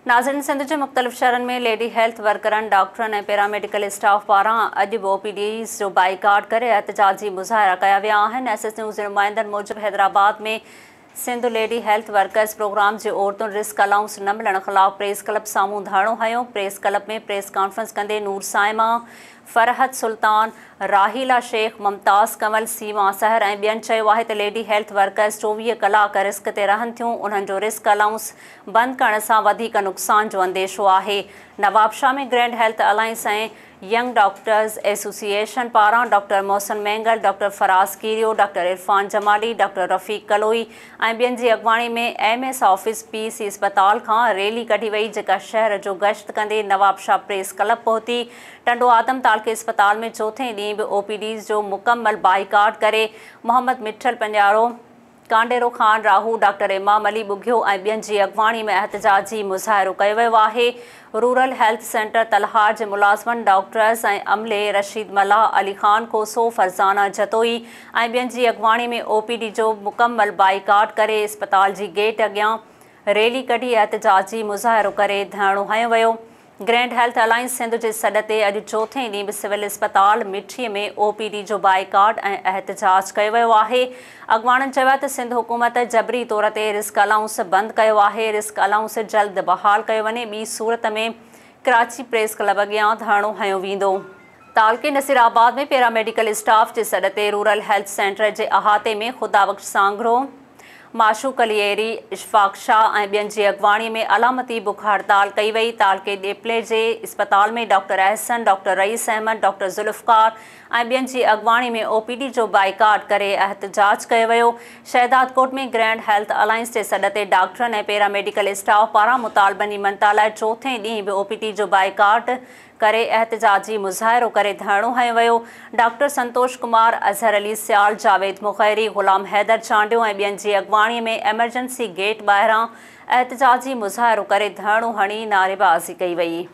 नाज़रीन, सिंध के मुख़्तलिफ़ शहरनि में लेडी हेल्थ वर्करनि, डॉक्टरनि ऐं पैरामेडिकल स्टाफ पारां अॼु बि OPDs जो बाइकाट करे एहतजाजी मुज़ाहिरा कया विया आहिनि। SS न्यूज़ जे नुमाइंदनि मूजिबि हैदराबाद में Sindh lady health workers programme जे औरतुनि रिस्क अलाउंस न मिलण ख़िलाफ़ प्रेस क्लब साम्हूं धरणो हयो। प्रेस क्लब में प्रेस कॉन्फ्रेंस कंदे नूर साइमा, फरहत सुल्तान, राहिला शेख, मुमताज़ कमल, सीमा सहर ऐं ॿियनि चयो आहे त लेडी हेल्थ वर्कर्स 24 कलाक रिस्क ते रहनि थियूं। उन्हनि जो रिस्क अलाउंस बंदि करण सां वधीक नुक़सान जो अंदेशो आहे। नवाबशाह में ग्रैंड हेल्थ अलायंस ऐं यंग डॉक्टर्स एसोसिएशन पारां doctor Mohsin Mengal, doctor Faraz Keerio, doctor Irfan Jamali, doctor Rafiq Kaloi ऐं ॿियनि जी अॻवाणी में MS ऑफिस PC अस्पताल खां रैली कढी वई, जेका शहर जो गश्त कंदे नवाबशाह प्रेस क्लब पहुती। टंडो आदम तालके अस्पताल में चौथे ॾींहुं बि OPDs जो मुकम्मल बाइकाट करे मोहम्मद मिठल पंजारो, कांडेरो खान राहू, डॉक्टर इमाम अली बुघियो ऐं ॿियनि जी अॻवाणी में एहतजाजी मुज़ाहिरो कयो वियो आहे। रूरल हेल्थ सेंटर तलहार जे मुलाज़मनि, डॉक्टर्स ऐं अमले रशीद मल्हा, अली खान कोसो, फरज़ाना जतोई ऐं ॿियनि जी अॻवाणी में OPD जो मुकम्मल बाइकाट करे अस्पताल जी गेट अॻियां रैली कढी एहतजाजी मुज़ाहिरो करे धरणो हयो वियो। ग्रैंड हेल्थ अलायंस सिंध जे सॾ ते अॼु चौथे ॾींहुं बि सिविल अस्पताल मिठीअ में OPD जो बाइकाट ऐं एहतजाज कयो वियो आहे। अॻवाणनि चयो आहे त सिंध हुकूमत जबरी तौर ते रिस्क अलाउंस बंदि कयो आहे। रिस्क अलाउंस जल्द बहाल कयो वञे। ॿी सूरत में कराची प्रेस क्लब अॻियां धरणो हयो वेंदो। तालके नसीराबाद में पैरामेडिकल स्टाफ जे सॾ ते रूरल हेल्थ सेंटर जे अहाते में ख़ुदाबख्श सांगरो, माशूक अलिएरी, इशफाक शाह ऐं ॿियनि जी अॻवाणी में अलामती बुख हड़ताल कई वई। तालके ॾेपले जे अस्पताल में doctor Ahsan, doctor rice Ahmad, doctor Zulfikar ऐं ॿियनि जी अॻवाणी में OPD जो बाइकाट करे एहतजाज कयो वियो। शहदादकोट में ग्रैंड हेल्थ अलायंस जे सॾ ते डॉक्टरनि ऐं पैरामेडिकल स्टाफ पारां मुतालबनि जी मनता लाइ चौथे ॾींहुं बि OPD जो बाइकाट करे एहतजाजी मुज़ाहिरो करे धरणो हयो वियो। डॉक्टर संतोष कुमार, अज़हर अली सियाल, जावेद मुखैरी, ग़ुलाम हैदर चांडियो ऐं ॿियनि जी अॻवाणीअ में एमरजेंसी गेट ॿाहिरां एहतजाजी मुज़ाहिरो करे धरणो हणी नारेबाज़ी कई वई।